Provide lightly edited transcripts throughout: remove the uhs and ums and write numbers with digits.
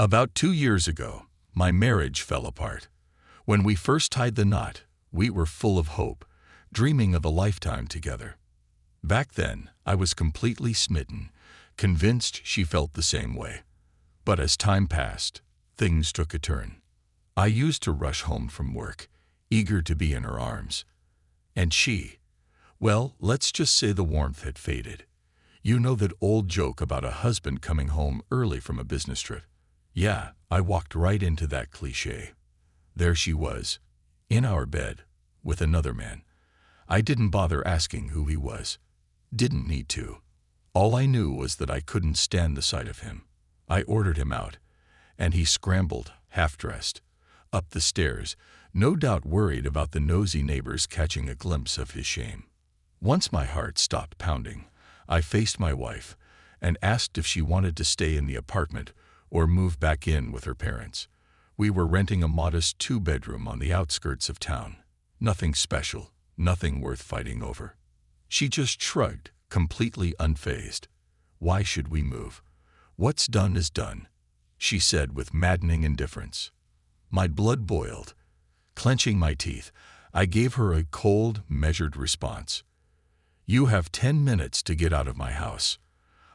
About 2 years ago, my marriage fell apart. When we first tied the knot, we were full of hope, dreaming of a lifetime together. Back then, I was completely smitten, convinced she felt the same way. But as time passed, things took a turn. I used to rush home from work, eager to be in her arms. And she, well, let's just say the warmth had faded. You know that old joke about a husband coming home early from a business trip? Yeah, I walked right into that cliché. There she was, in our bed, with another man. I didn't bother asking who he was. Didn't need to. All I knew was that I couldn't stand the sight of him. I ordered him out, and he scrambled, half-dressed, up the stairs, no doubt worried about the nosy neighbors catching a glimpse of his shame. Once my heart stopped pounding, I faced my wife and asked if she wanted to stay in the apartment or move back in with her parents. We were renting a modest 2-bedroom on the outskirts of town. Nothing special, nothing worth fighting over. She just shrugged, completely unfazed. Why should we move? What's done is done, she said with maddening indifference. My blood boiled. Clenching my teeth, I gave her a cold, measured response. You have 10 minutes to get out of my house.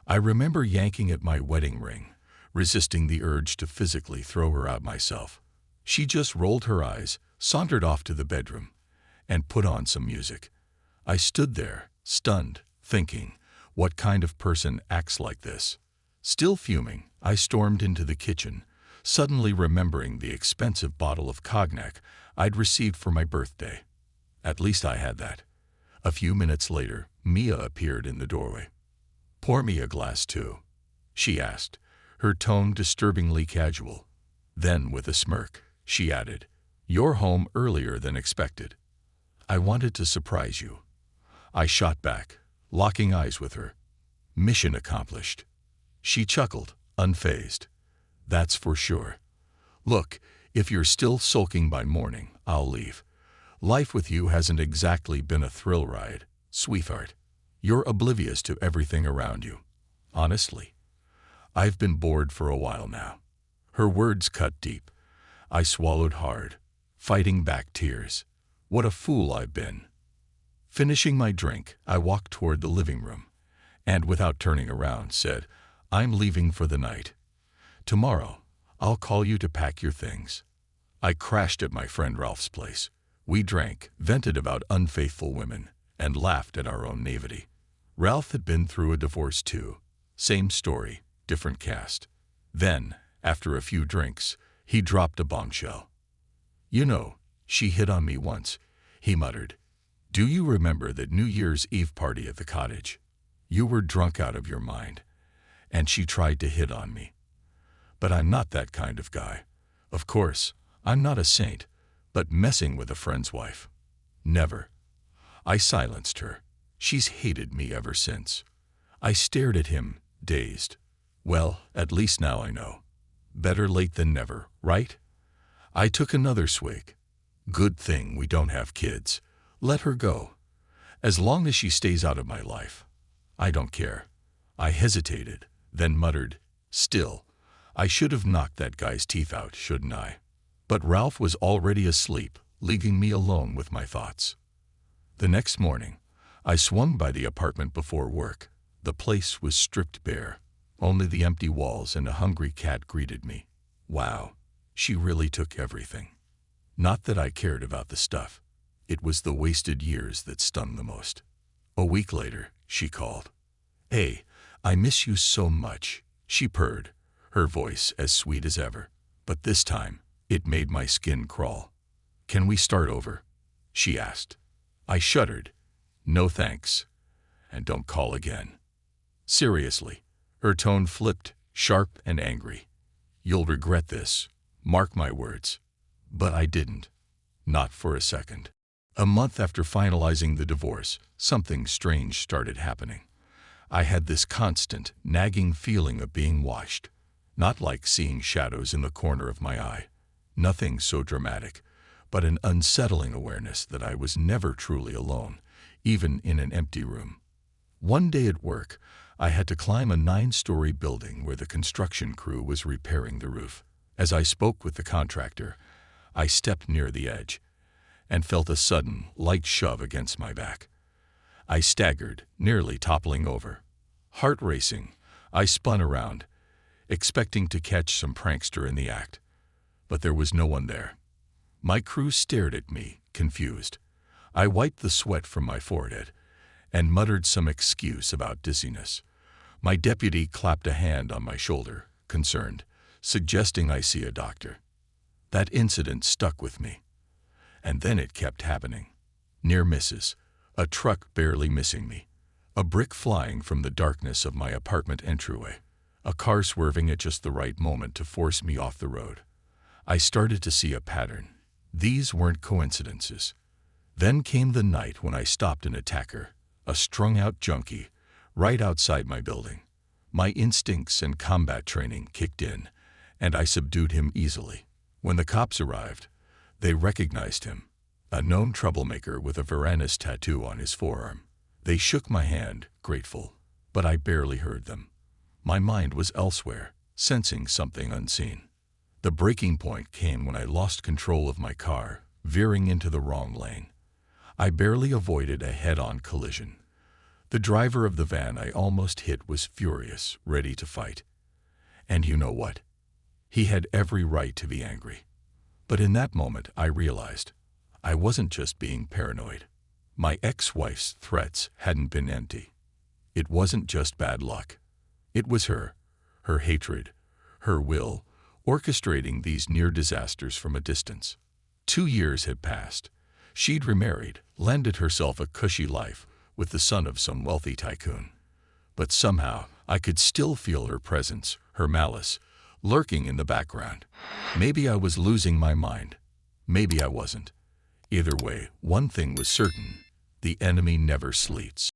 I remember yanking at my wedding ring, resisting the urge to physically throw her out myself. She just rolled her eyes, sauntered off to the bedroom, and put on some music. I stood there, stunned, thinking, what kind of person acts like this? Still fuming, I stormed into the kitchen, suddenly remembering the expensive bottle of cognac I'd received for my birthday. At least I had that. A few minutes later, Mia appeared in the doorway. Pour me a glass too, she asked, her tone disturbingly casual. Then, with a smirk, she added, You're home earlier than expected. I wanted to surprise you. I shot back, locking eyes with her. Mission accomplished. She chuckled, unfazed. That's for sure. Look, if you're still sulking by morning, I'll leave. Life with you hasn't exactly been a thrill ride, sweetheart. You're oblivious to everything around you. Honestly, I've been bored for a while now. Her words cut deep. I swallowed hard, fighting back tears. What a fool I've been. Finishing my drink, I walked toward the living room, and without turning around, said, I'm leaving for the night. Tomorrow, I'll call you to pack your things. I crashed at my friend Ralph's place. We drank, vented about unfaithful women, and laughed at our own naivety. Ralph had been through a divorce too. Same story, different cast. Then, after a few drinks, he dropped a bombshell. You know, she hit on me once, he muttered. Do you remember that New Year's Eve party at the cottage? You were drunk out of your mind, and she tried to hit on me. But I'm not that kind of guy. Of course, I'm not a saint, but messing with a friend's wife. Never. I silenced her. She's hated me ever since. I stared at him, dazed. Well, at least now I know. Better late than never, right? I took another swig. Good thing we don't have kids. Let her go. As long as she stays out of my life. I don't care. I hesitated, then muttered, Still, I should have knocked that guy's teeth out, shouldn't I? But Ralph was already asleep, leaving me alone with my thoughts. The next morning, I swung by the apartment before work. The place was stripped bare. Only the empty walls and a hungry cat greeted me. Wow, she really took everything. Not that I cared about the stuff. It was the wasted years that stung the most. A week later, she called. Hey, I miss you so much, she purred, her voice as sweet as ever. But this time, it made my skin crawl. Can we start over? She asked. I shuddered. No thanks. And don't call again. Seriously, her tone flipped, sharp and angry. You'll regret this, mark my words. But I didn't. Not for a second. A month after finalizing the divorce, something strange started happening. I had this constant, nagging feeling of being watched. Not like seeing shadows in the corner of my eye. Nothing so dramatic, but an unsettling awareness that I was never truly alone, even in an empty room. One day at work, I had to climb a 9-story building where the construction crew was repairing the roof. As I spoke with the contractor, I stepped near the edge and felt a sudden, light shove against my back. I staggered, nearly toppling over. Heart racing, I spun around, expecting to catch some prankster in the act. But there was no one there. My crew stared at me, confused. I wiped the sweat from my forehead and muttered some excuse about dizziness. My deputy clapped a hand on my shoulder, concerned, suggesting I see a doctor. That incident stuck with me. And then it kept happening. Near misses, a truck barely missing me, a brick flying from the darkness of my apartment entryway, a car swerving at just the right moment to force me off the road. I started to see a pattern. These weren't coincidences. Then came the night when I stopped an attacker, a strung-out junkie, right outside my building. My instincts and combat training kicked in, and I subdued him easily. When the cops arrived, they recognized him, a known troublemaker with a Varanus tattoo on his forearm. They shook my hand, grateful, but I barely heard them. My mind was elsewhere, sensing something unseen. The breaking point came when I lost control of my car, veering into the wrong lane. I barely avoided a head-on collision. The driver of the van I almost hit was furious, ready to fight. And you know what? He had every right to be angry. But in that moment, I realized I wasn't just being paranoid. My ex-wife's threats hadn't been empty. It wasn't just bad luck. It was her hatred, her will, orchestrating these near disasters from a distance. 2 years had passed. She'd remarried, landed herself a cushy life with the son of some wealthy tycoon. But somehow, I could still feel her presence, her malice, lurking in the background. Maybe I was losing my mind. Maybe I wasn't. Either way, one thing was certain: the enemy never sleeps.